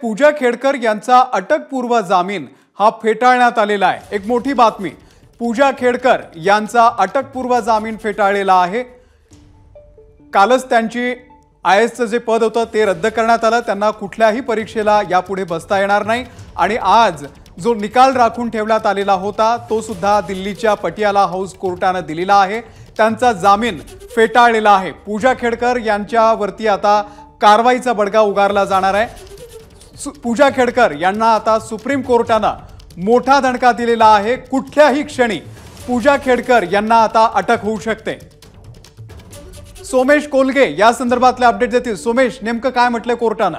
पूजा खेडकर यांचा अटकपूर्व जामीन हा फेटाळण्यात आलेला आहे। एक मोठी बातमी, पूजा खेडकर यांचा अटकपूर्व जामीन फेटाळलेला आहे। कालच त्यांची आयएसचं जे पद होतं ते रद्द करण्यात आलं। त्यांना कुठल्याही परीक्षेला यापुढे बसता येणार नाही आणि आज जो निकाल राखून ठेवण्यात आलेला होता तो सुद्धा दिल्लीच्या पटियाला हाऊस कोर्टाने दिलेला आहे। त्यांचा जामीन फेटाळलेला आहे। पूजा खेडकर यांच्यावरती आता कारवाईचा बडगा उगारला जाणार आहे। पूजा खेडकर यांना आता सुप्रीम कोर्टाने मोठा दणका दिलेला आहे। कुठल्याही क्षणी पूजा खेडकर यांना आता अटक होऊ शकते। सोमेश कोलगे या संदर्भातले अपडेट देतील। सोमेश, नेमकं काय म्हटलंय कोर्टाने?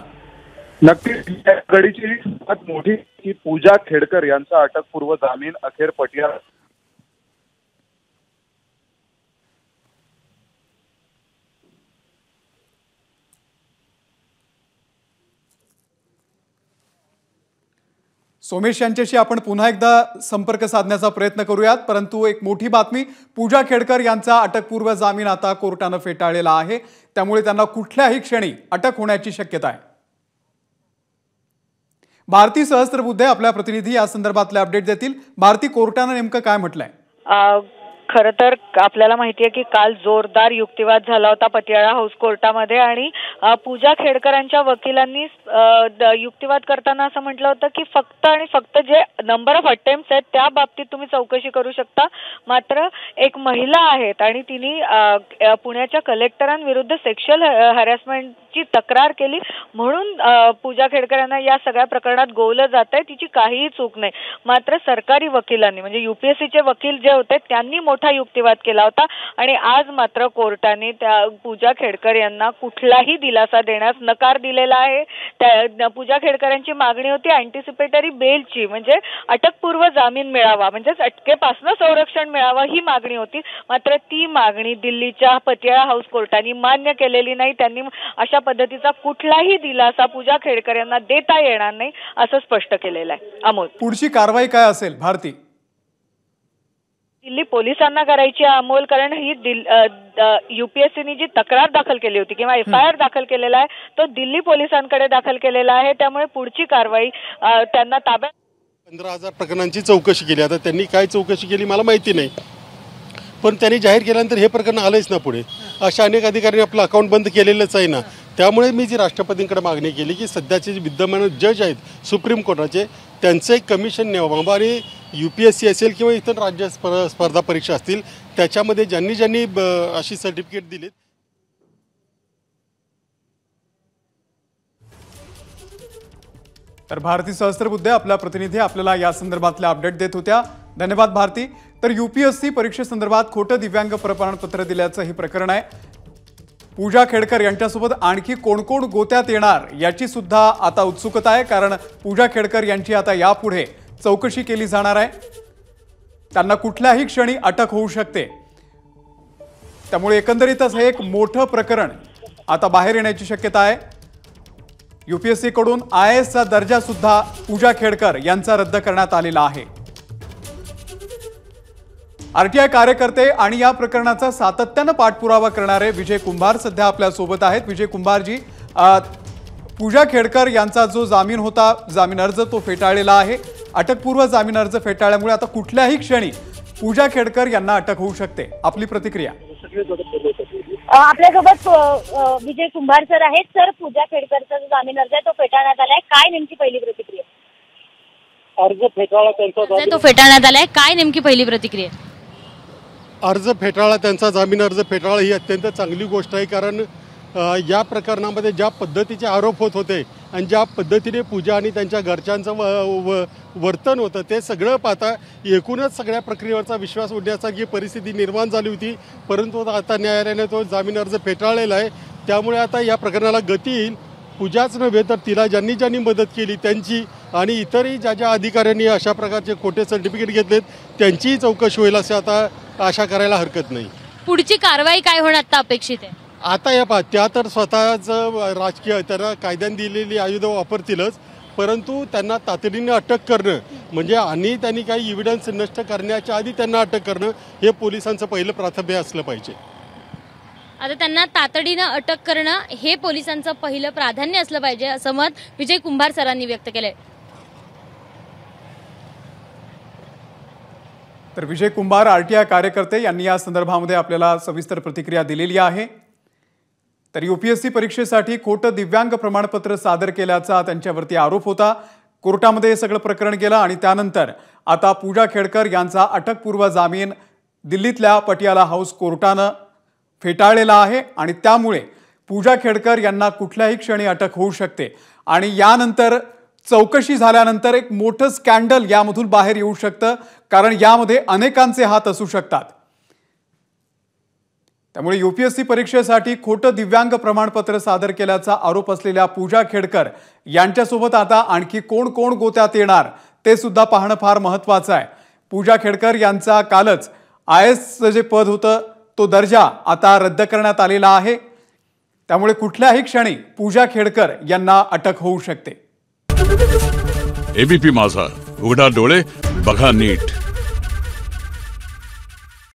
नक्कीच घडीची सर्वात मोठी की पूजा खेडकर यांचा अटकपूर्व जामीन अखेर पटियाला सोमेश यांच्याशी आपण पुन्हा एकदा संपर्क साधण्याचा प्रयत्न करूयात, परंतु एक मोठी बातमी, पूजा खेडकर यांचा अटकपूर्व जामीन आता कोर्टाने फेटाळलेला आहे। त्यामुळे त्यांना कुठल्याही क्षणी अटक होण्याची शक्यता आहे। भारती सहस्त्रबुद्धे आपल्या प्रतिनिधी या संदर्भातले अपडेट देतील। भारती, कोर्टाने नेमकं काय म्हटलंय? खरं तर आपल्याला माहिती आहे की काल जोरदार युक्तिवाद झाला होता पटियाला हाऊस कोर्टामध्ये आणि पूजा खेडकरांच्या वकिलांनी युक्तिवाद करताना असं म्हटलं होतं की फक्त आणि फक्त जे नंबर ऑफ अटेम्प्ट्स आहेत त्या बाबतीत तुम्ही चौकशी करू शकता, मात्र एक महिला आहेत आणि तिने पुण्याच्या कलेक्टरांविरुद्ध सेक्शुअल हॅरॅसमेंटची तक्रार केली म्हणून पूजा खेडकरांना या सगळ्या प्रकरणात गोवलं जात आहे। तिची काहीही चूक नाही, मात्र सरकारी वकिलांनी म्हणजे यूपीएससीचे वकील जे होते त्यांनी मोठा युक्तिवाद केला होता आणि आज मात्र कोर्टाने त्या पूजा खेडकर यांना कुठलाही दिलासा देण्यास नकार दिलेला आहे। त्या पूजा खेडकरांची मागणी होती अँटिसिपेटरी बेलची, म्हणजे अटकपूर्व जामीन मिळावा, म्हणजेच अटकेपासून संरक्षण मिळावं ही मागणी होती। मात्र ती मागणी दिल्लीच्या पटियाला हाऊस कोर्टाने मान्य केलेली नाही। त्यांनी अशा पद्धतीचा कुठलाही दिलासा पूजा खेडकर यांना देता येणार नाही असं स्पष्ट केलेलं आहे। अमोल, पुढची कारवाई काय असेल भारती? दिल्ली पोलिसांना करायची अमोल, कारण ही यूपीएससीने जी तक्रार दाखल केली होती किंवा एफआयआर दाखल केलेला आहे तो दिल्ली पोलिसांकडे दाखल केलेला आहे। त्यामुळे पुढची कारवाई त्यांना ताब्यात 15,000 प्रकरणांची चौकशी केली। आता त्यांनी काय चौकशी केली मला माहिती नाही, पण त्यांनी जाहीर केल्यानंतर हे प्रकरण आलंच ना पुढे। अशा अनेक अधिकाऱ्यांनी आपलं अकाउंट बंद केलेलंच आहे ना। त्यामुळे मी जी राष्ट्रपतींकडे मागणी केली की सध्याचे जे विद्यमान जज आहेत सुप्रीम कोर्टाचे त्यांचं एक कमिशन न्यावं आणि यूपीएससी असेल किंवा इतर राज्य स्पर्धा परीक्षा असतील त्याच्यामध्ये ज्यांनी ज्यांनी अशी सर्टिफिकेट दिलीत। तर भारती सहस्त्रबुद्धे आपला प्रतिनिधी आपल्याला या संदर्भातले अपडेट देत होत्या। धन्यवाद भारती। तर यूपीएससी परीक्षेसंदर्भात खोटं दिव्यांग प्रमाणपत्र दिल्याचं हे प्रकरण आहे। पूजा खेडकर यांच्यासोबत आणखी कोण कोण गोत्यात येणार याची सुद्धा आता उत्सुकता आहे, कारण पूजा खेडकर यांची आता यापुढे चौकशी केली जाणार आहे। त्यांना कुठल्याही क्षणी अटक होऊ शकते। त्यामुळे एकंदरीतच हे एक मोठं प्रकरण आता बाहेर येण्याची शक्यता आहे। यूपीएससी कडून आयएसचा दर्जा सुद्धा पूजा खेडकर यांचा रद्द करण्यात आलेला आहे। आरटीआय कार्यकर्ते आणि या प्रकरणाचा सातत्याने पाठपुरावा करणारे विजय कुंभार सध्या आपल्या सोबत आहेत। विजय कुंभारजी, पूजा खेडकर यांचा जो जामीन होता, जामीन अर्ज तो फेटाळलेला आहे। अटकपूर्व जामीन अर्ज फेटाळल्यामुळे आता कुठल्याही क्षणी पूजा खेडकर यांना अटक होऊ शकते। आपली प्रतिक्रिया? आपल्यासोबत विजय कुंभार सर आहेत। सर, पूजा खेडकरचा जो जामीन अर्ज आहे तो फेटाळण्यात आलाय, काय नेमकी पहिली प्रतिक्रिया? अर्ज फेटाळला त्यांचा तो फेटाळण्यात आलाय, काय नेमकी पहिली प्रतिक्रिया? अर्ज फेटाळला त्यांचा जामीन अर्ज फेटाळला ही अत्यंत चांगली गोष्ट आहे, कारण या प्रकरणामध्ये ज्या पद्धतीचे आरोप होत होते आणि ज्या पद्धतीने पूजा आणि त्यांच्या घरच्यांचं वर्तन होतं ते सगळं पाहता एकूणच सगळ्या प्रक्रियेवरचा विश्वास उडण्यासारखी परिस्थिती निर्माण झाली होती। परंतु आता न्यायालयाने तो जामीन अर्ज फेटाळलेला आहे। त्यामुळे आता या प्रकरणाला गती येईल। पूजाच नव्हे तर तिला ज्यांनी ज्यांनी मदत केली त्यांची आणि इतरही ज्या ज्या अधिकाऱ्यांनी अशा प्रकारचे खोटे सर्टिफिकेट घेतलेत त्यांचीही चौकशी होईल असं आता आशा करायला हरकत नाही। पुढची कारवाई काय होणार आता अपेक्षित आहे? आता या त्या तर स्वतःच राजकीय त्यांना कायद्याने दिलेली आयुधं वापरतीलच, परंतु त्यांना तातडीने अटक करणं म्हणजे आणि त्यांनी काही एव्हिडन्स नष्ट करण्याच्या आधी त्यांना अटक करणं हे पोलिसांचं पहिलं प्राथम्य असलं पाहिजे। आता त्यांना तातडीनं अटक करणं हे पोलिसांचं पहिलं प्राधान्य असलं पाहिजे असं मत विजय कुंभार सरांनी व्यक्त केलंय. तर विजय कुंभार आरटीआय कार्यकर्ते यांनी या संदर्भामध्ये आपल्याला सविस्तर प्रतिक्रिया दिलेली आहे. तर यूपीएससी परीक्षेसाठी खोटं दिव्यांग प्रमाणपत्र सादर केल्याचा त्यांच्यावरती आरोप होता. कोर्टामध्ये हे सगळं प्रकरण गेलं आणि त्यानंतर आता पूजा खेडकर यांचा अटकपूर्व जामीन दिल्लीतल्या पटियाला हाऊस कोर्टानं फेटाळलेला आहे आणि त्यामुळे पूजा खेडकर यांना कुठल्याही क्षणी अटक होऊ शकते आणि यानंतर चौकशी झाल्यानंतर एक मोठं स्कॅन्डल यामधून बाहेर येऊ शकतं, कारण यामध्ये अनेकांचे हात असू शकतात. त्यामुळे यूपीएससी परीक्षेसाठी खोटं दिव्यांग प्रमाणपत्र सादर केल्याचा आरोप असलेल्या पूजा खेडकर यांच्यासोबत आता आणखी कोण कोण गोत्यात येणार ते सुद्धा पाहणं फार महत्त्वाचं आहे. पूजा खेडकर यांचा कालच IASचं जे पद होतं तो दर्जा आता रद्द करण्यात आलेला आहे. त्यामुळे कुठल्याही क्षणी पूजा खेडकर यांना अटक होऊ शकते. एबीपी माझा, उघडा डोळे बघा नीट.